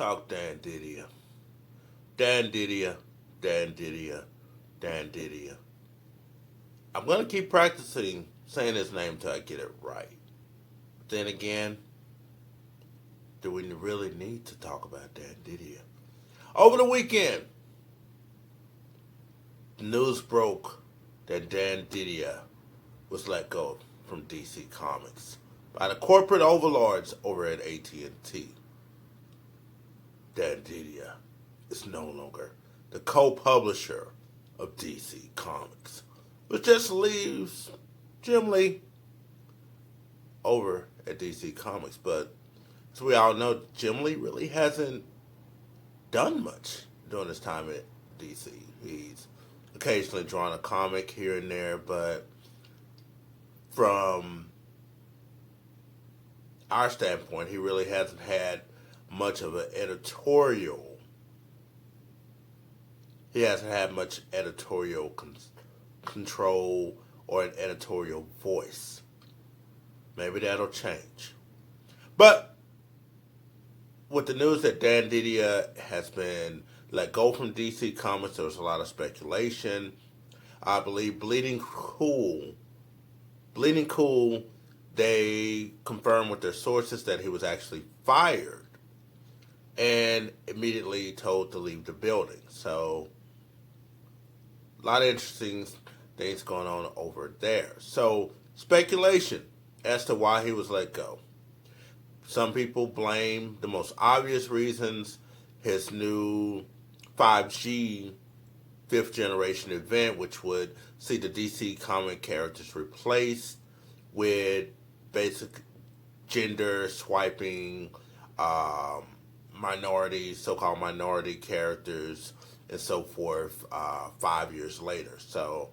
Talk Dan Didio. Dan Didio. Dan Didio. Dan Didio. I'm going to keep practicing saying his name till I get it right. But then again, do we really need to talk about Dan Didio? Over the weekend, the news broke that Dan Didio was let go from DC Comics by the corporate overlords over at AT&T. Dan Didio is no longer the co-publisher of DC Comics, which just leaves Jim Lee over at DC Comics. But as we all know, Jim Lee really hasn't done much during his time at DC. He's occasionally drawn a comic here and there, but from our standpoint, he really hasn't had much of an editorial. He hasn't had much editorial control or an editorial voice. Maybe that'll change. But with the news that Dan Didio has been let go from DC Comics, there was a lot of speculation. I believe Bleeding Cool, they confirmed with their sources that he was actually fired and immediately told to leave the building. So a lot of interesting things going on over there. So speculation as to why he was let go. Some people blame the most obvious reasons, his new 5G 5th generation event, which would see the DC comic characters replaced with basic gender swiping, minorities, so-called minority characters, and so forth 5 years later. So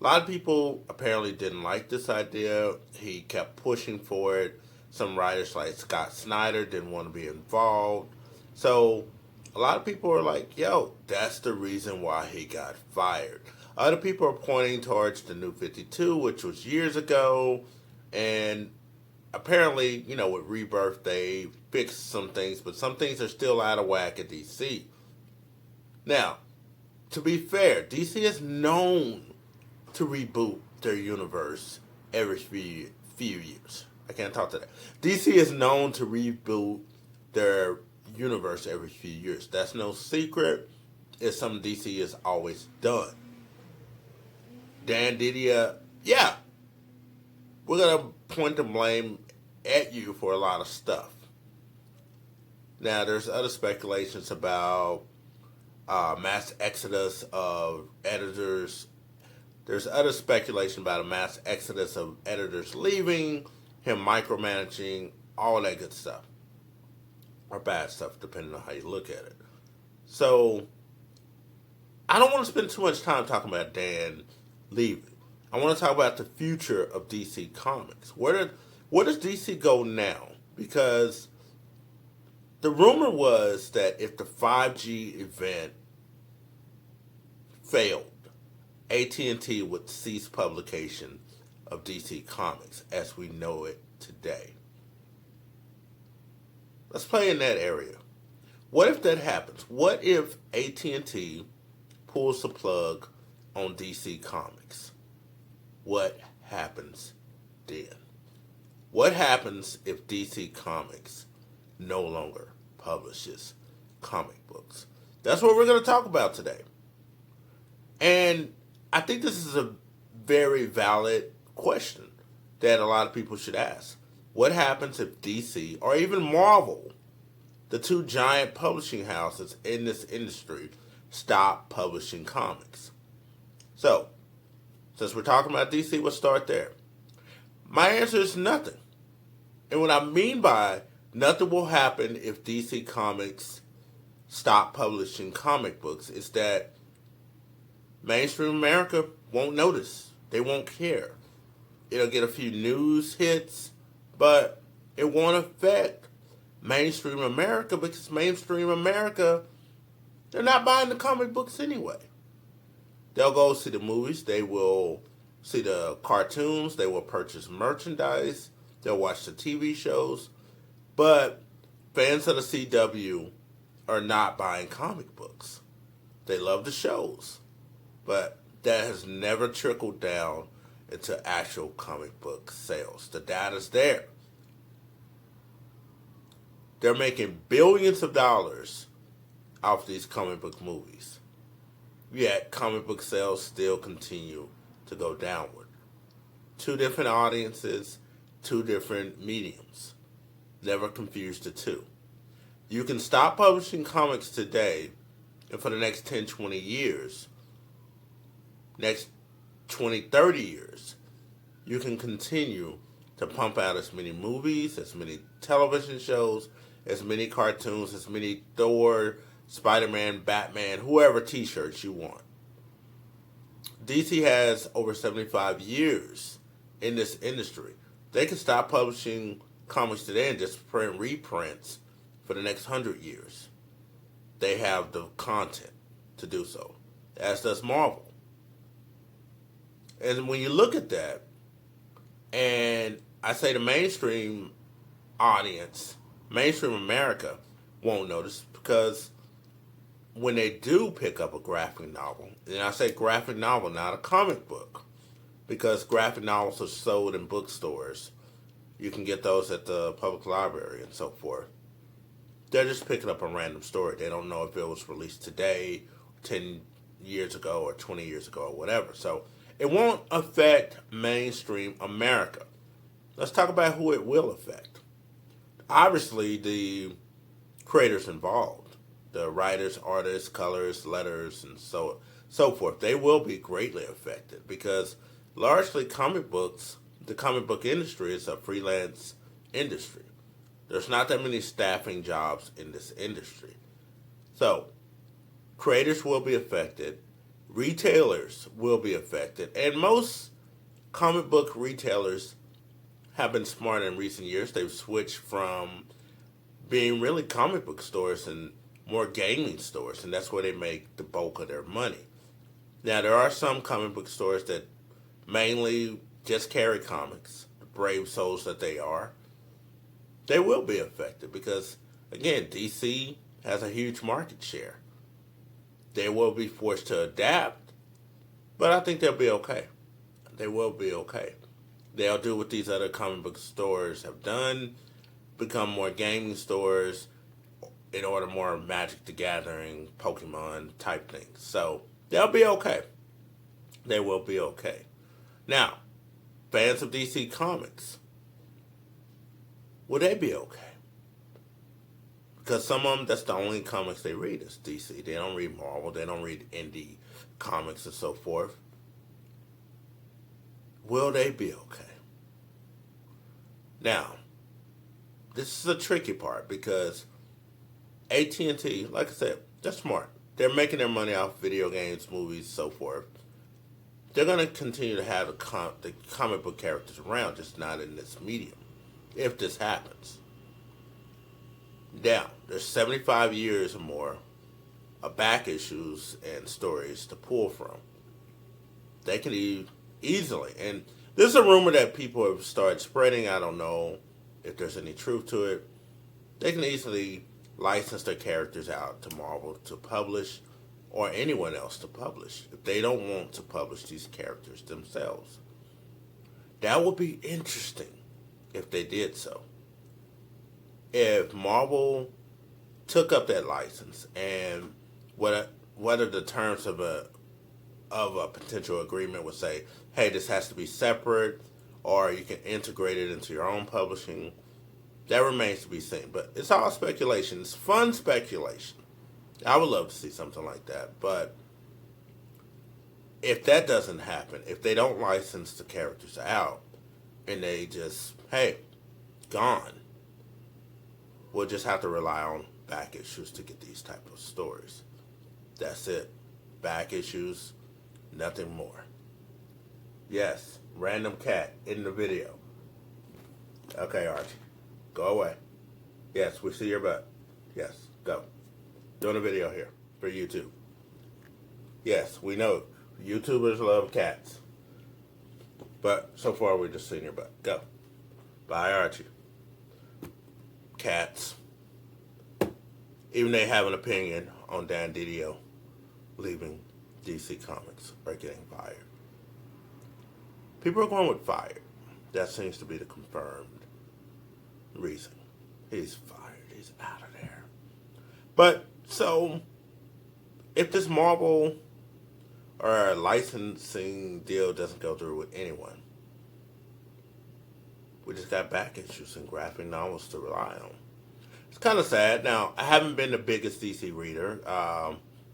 a lot of people apparently didn't like this idea. He kept pushing for it. Some writers like Scott Snyder didn't want to be involved. So a lot of people are like, yo, that's the reason why he got fired. Other people are pointing towards the New 52, which was years ago. And apparently, with Rebirth, they fixed some things, but some things are still out of whack at DC. Now, to be fair, DC is known to reboot their universe every few years. I can't talk to that. DC is known to reboot their universe every few years. That's no secret. It's something DC has always done. Dan Didio, yeah, we're going to point the blame at you for a lot of stuff. Now, there's other speculations about mass exodus of editors. There's other speculation about a mass exodus of editors leaving, him micromanaging, all that good stuff. Or bad stuff, depending on how you look at it. So, I don't want to spend too much time talking about Dan leaving. I want to talk about the future of DC Comics. Where does DC go now? Because the rumor was that if the 5G event failed, AT&T would cease publication of DC Comics as we know it today. Let's play in that area. What if that happens? What if AT&T pulls the plug on DC Comics? What happens then? What happens if DC Comics no longer publishes comic books? That's what we're going to talk about today. And I think this is a very valid question that a lot of people should ask. What happens if DC or even Marvel, the two giant publishing houses in this industry, stop publishing comics? So, since we're talking about DC, we'll start there. My answer is nothing. And what I mean by nothing will happen if DC Comics stop publishing comic books is that mainstream America won't notice. They won't care. It'll get a few news hits, but it won't affect mainstream America because mainstream America, they're not buying the comic books anyway. They'll go see the movies. They will see the cartoons. They will purchase merchandise. They'll watch the TV shows. But fans of the CW are not buying comic books. They love the shows, but that has never trickled down into actual comic book sales. The data's there. They're making billions of dollars off these comic book movies. Yet comic book sales still continue to go downward. Two different audiences, two different mediums. Never confuse the two. You can stop publishing comics today, and for the next 10, 20 years, next 20, 30 years, you can continue to pump out as many movies, as many television shows, as many cartoons, as many Thor, Spider-Man, Batman, whoever t-shirts you want. DC has over 75 years in this industry. They can stop publishing comics today and just print reprints for the next 100 years. They have the content to do so, as does Marvel. And when you look at that, and I say the mainstream audience, mainstream America won't notice, because when they do pick up a graphic novel, and I say graphic novel, not a comic book, because graphic novels are sold in bookstores. You can get those at the public library and so forth. They're just picking up a random story. They don't know if it was released today, 10 years ago, or 20 years ago, or whatever. So it won't affect mainstream America. Let's talk about who it will affect. Obviously, the creators involved, the writers, artists, colors, letters, and so forth, they will be greatly affected, because largely the comic book industry is a freelance industry. There's not that many staffing jobs in this industry. So, creators will be affected, retailers will be affected, and most comic book retailers have been smart in recent years. They've switched from being really comic book stores and more gaming stores, and that's where they make the bulk of their money. Now, there are some comic book stores that mainly just carry comics, the brave souls that they are. They will be affected because, again, DC has a huge market share. They will be forced to adapt, but I think they'll be okay. They will be okay. They'll do what these other comic book stores have done, become more gaming stores in order more Magic the Gathering, Pokemon type things. So they'll be okay. They will be okay. Now, fans of DC Comics, will they be okay? Because some of them, that's the only comics they read is DC. They don't read Marvel. They don't read indie comics and so forth. Will they be okay? Now, this is a tricky part, because AT&T, like I said, they're smart. They're making their money off video games, movies, so forth. They're going to continue to have the comic book characters around, just not in this medium, if this happens. Now, there's 75 years or more of back issues and stories to pull from. They can easily, and this is a rumor that people have started spreading. I don't know if there's any truth to it. They can easily license their characters out to Marvel to publish, or anyone else to publish, if they don't want to publish these characters themselves. That would be interesting if they did so. If Marvel took up that license, and whether the terms of a potential agreement would say, hey, this has to be separate, or you can integrate it into your own publishing, that remains to be seen. But it's all speculation. It's fun speculation. I would love to see something like that. But if that doesn't happen, if they don't license the characters out, and they just, hey, gone, we'll just have to rely on back issues to get these type of stories. That's it. Back issues, nothing more. Yes, random cat in the video. Okay, Archie. Go away. Yes, we see your butt. Yes, go. Doing a video here for YouTube. Yes, we know YouTubers love cats. But so far we're just seeing your butt. Go. Bye, Archie. Cats. even they have an opinion on Dan Didio leaving DC Comics or getting fired. People are going with fired. That seems to be the confirmed reason. He's fired. He's out of there. But, so, if this Marvel or licensing deal doesn't go through with anyone, we just got back issues and graphic novels to rely on. It's kind of sad. Now, I haven't been the biggest DC reader,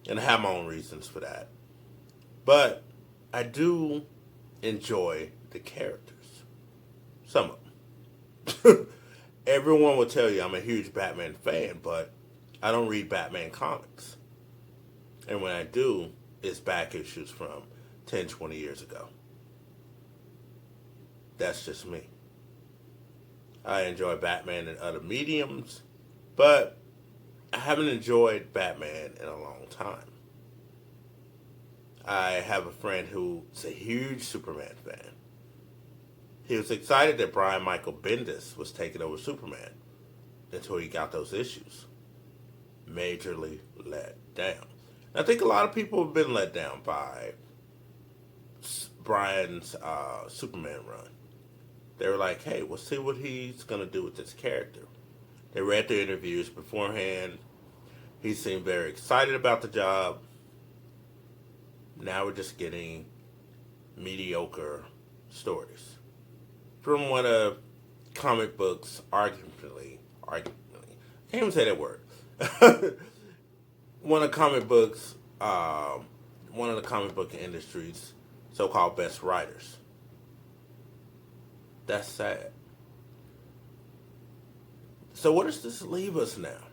and I have my own reasons for that. But I do enjoy the characters. Some of them. Everyone will tell you I'm a huge Batman fan, but I don't read Batman comics. And when I do, it's back issues from 10, 20 years ago. That's just me. I enjoy Batman in other mediums, but I haven't enjoyed Batman in a long time. I have a friend who's a huge Superman fan. He was excited that Brian Michael Bendis was taking over Superman until he got those issues. Majorly let down. I think a lot of people have been let down by Brian's Superman run. They were like, hey, we'll see what he's going to do with this character. They read the interviews beforehand. He seemed very excited about the job. Now we're just getting mediocre stories. From one of comic books, arguably, I can't even say that word. One of the comic book industry's so-called best writers. That's sad. So where does this leave us now?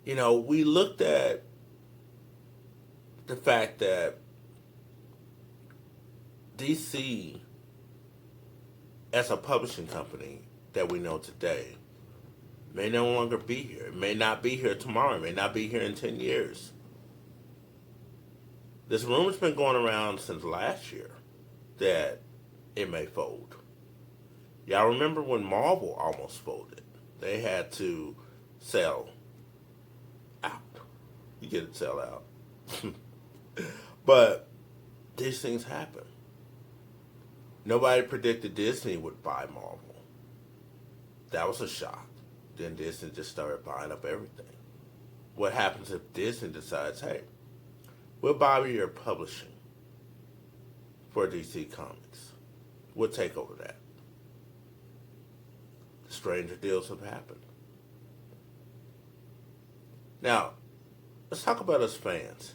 You know, we looked at the fact that DC, as a publishing company that we know today, may no longer be here. It may not be here tomorrow. It may not be here in 10 years. This rumor's been going around since last year that it may fold. Y'all remember when Marvel almost folded? They had to sell out. You get it, sell out. But these things happen. Nobody predicted Disney would buy Marvel. That was a shock. Then Disney just started buying up everything. What happens if Disney decides, hey, we'll buy your publishing for DC Comics. We'll take over that. Stranger deals have happened. Now, let's talk about us fans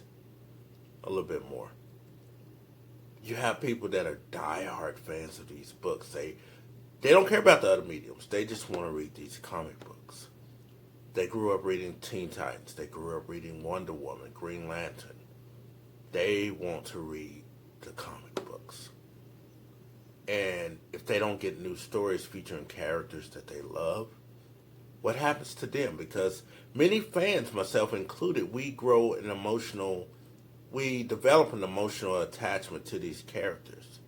a little bit more. You have people that are diehard fans of these books. They don't care about the other mediums. They just want to read these comic books. They grew up reading Teen Titans. They grew up reading Wonder Woman, Green Lantern. They want to read the comic books. And if they don't get new stories featuring characters that they love, what happens to them? Because many fans, myself included, we develop an emotional attachment to these characters.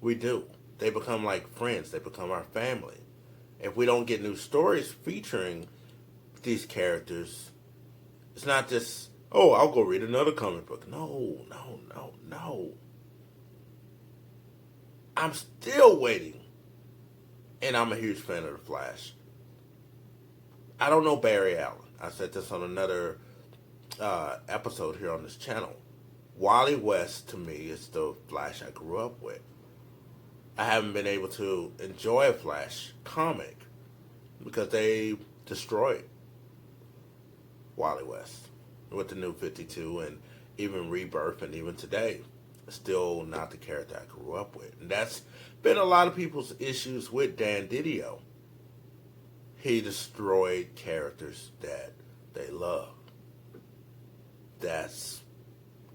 We do. They become like friends. They become our family. If we don't get new stories featuring these characters, it's not just, oh, I'll go read another comic book. No. I'm still waiting. And I'm a huge fan of The Flash. I don't know Barry Allen. I said this on another episode here on this channel. Wally West, to me, is the Flash I grew up with. I haven't been able to enjoy a Flash comic because they destroyed Wally West with the New 52 and even Rebirth, and even today, still not the character I grew up with. And that's been a lot of people's issues with Dan Didio. He destroyed characters that they love. That's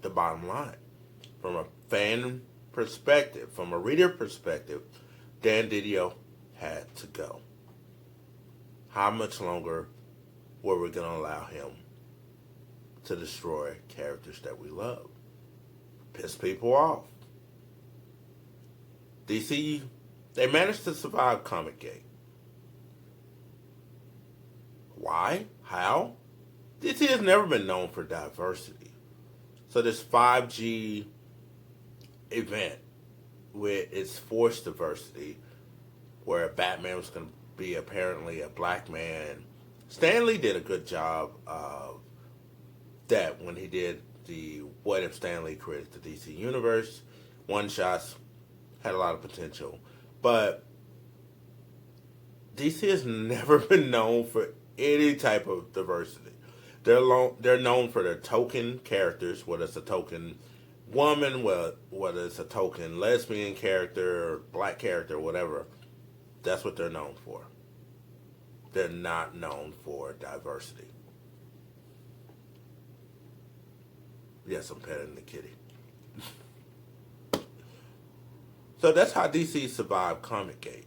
the bottom line. From a fan perspective, from a reader perspective, Dan Didio had to go. How much longer were we going to allow him to destroy characters that we love? Piss people off. DC, they managed to survive Comic Gate. Why? How? DC has never been known for diversity. So this 5G event with its forced diversity, where Batman was going to be apparently a black man, Stan Lee did a good job of that when he did the What If Stan Lee created the DC Universe. One shots had a lot of potential. But DC has never been known for any type of diversity. They're known for their token characters, whether it's a token woman, whether it's a token lesbian character, or black character, whatever. That's what they're known for. They're not known for diversity. Yes, I'm petting the kitty. So that's how DC survived Comic-Gate.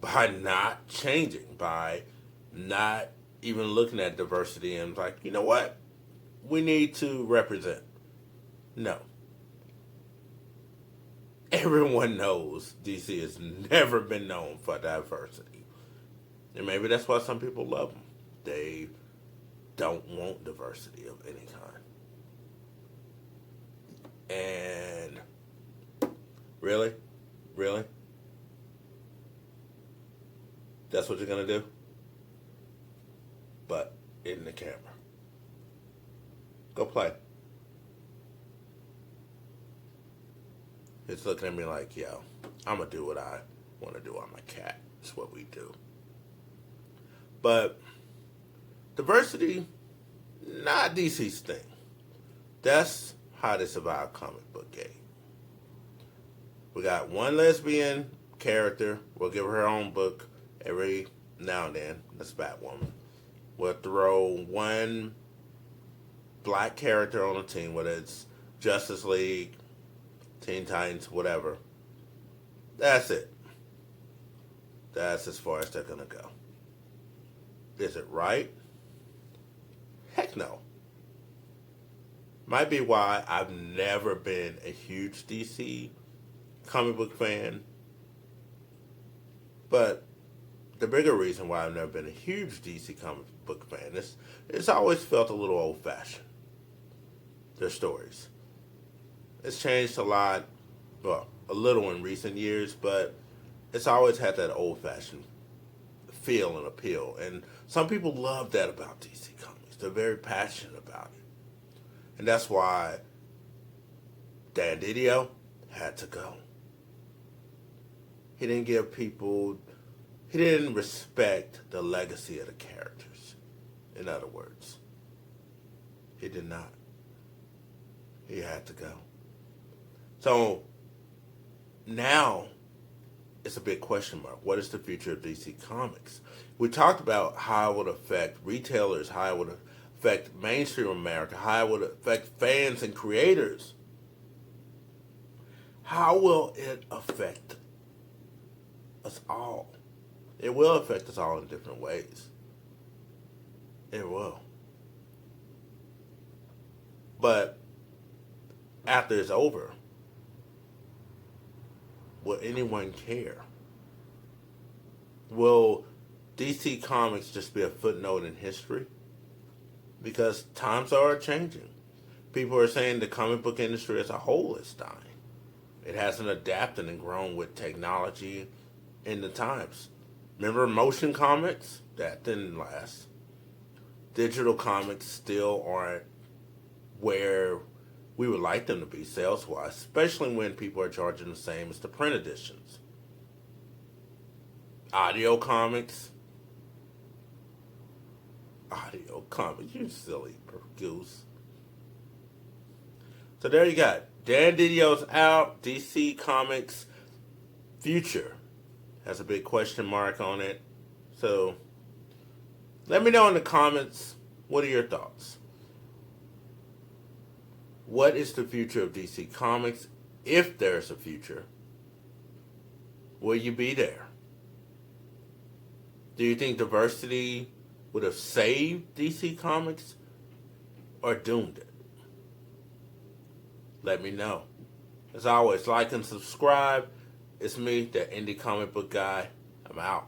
By not changing, by not even looking at diversity and like, you know what? We need to represent. No. Everyone knows DC has never been known for diversity. And maybe that's why some people love them. They don't want diversity of any kind. And really? Really? That's what you're going to do? But in the camera. Go play. It's looking at me like, yo, I'm going to do what I want to do on my cat. It's what we do. But diversity, not DC's thing. That's how they survive comic book game. We got one lesbian character. We'll give her her own book every now and then. That's Batwoman. We'll throw one black character on the team, whether it's Justice League, Teen Titans, whatever. That's it. That's as far as they're going to go. Is it right? Heck no. Might be why I've never been a huge DC comic book fan. But the bigger reason why I've never been a huge DC comic book fan is it's always felt a little old-fashioned. Their stories. It's changed a lot, well, a little in recent years, but it's always had that old-fashioned feel and appeal. And some people love that about DC Comics. They're very passionate about it. And that's why Dan Didio had to go. He didn't respect the legacy of the characters. In other words, he did not. He had to go. So now it's a big question mark. What is the future of DC Comics? We talked about how it would affect retailers, how it would affect mainstream America, how it would affect fans and creators. How will it affect us all? It will affect us all in different ways. It will. But after it's over, will anyone care? Will DC Comics just be a footnote in history? Because times are changing. People are saying the comic book industry as a whole is dying. It hasn't adapted and grown with technology in the times. Remember motion comics? That didn't last. Digital comics still aren't where we would like them to be sales-wise, especially when people are charging the same as the print editions. Audio comics, you silly goose. So there you got. Dan Didio's out. DC Comics future has a big question mark on it. So let me know in the comments, what are your thoughts? What is the future of DC Comics? If there's a future, will you be there? Do you think diversity would have saved DC Comics or doomed it? Let me know. As always, like and subscribe. It's me, the indie comic book guy. I'm out.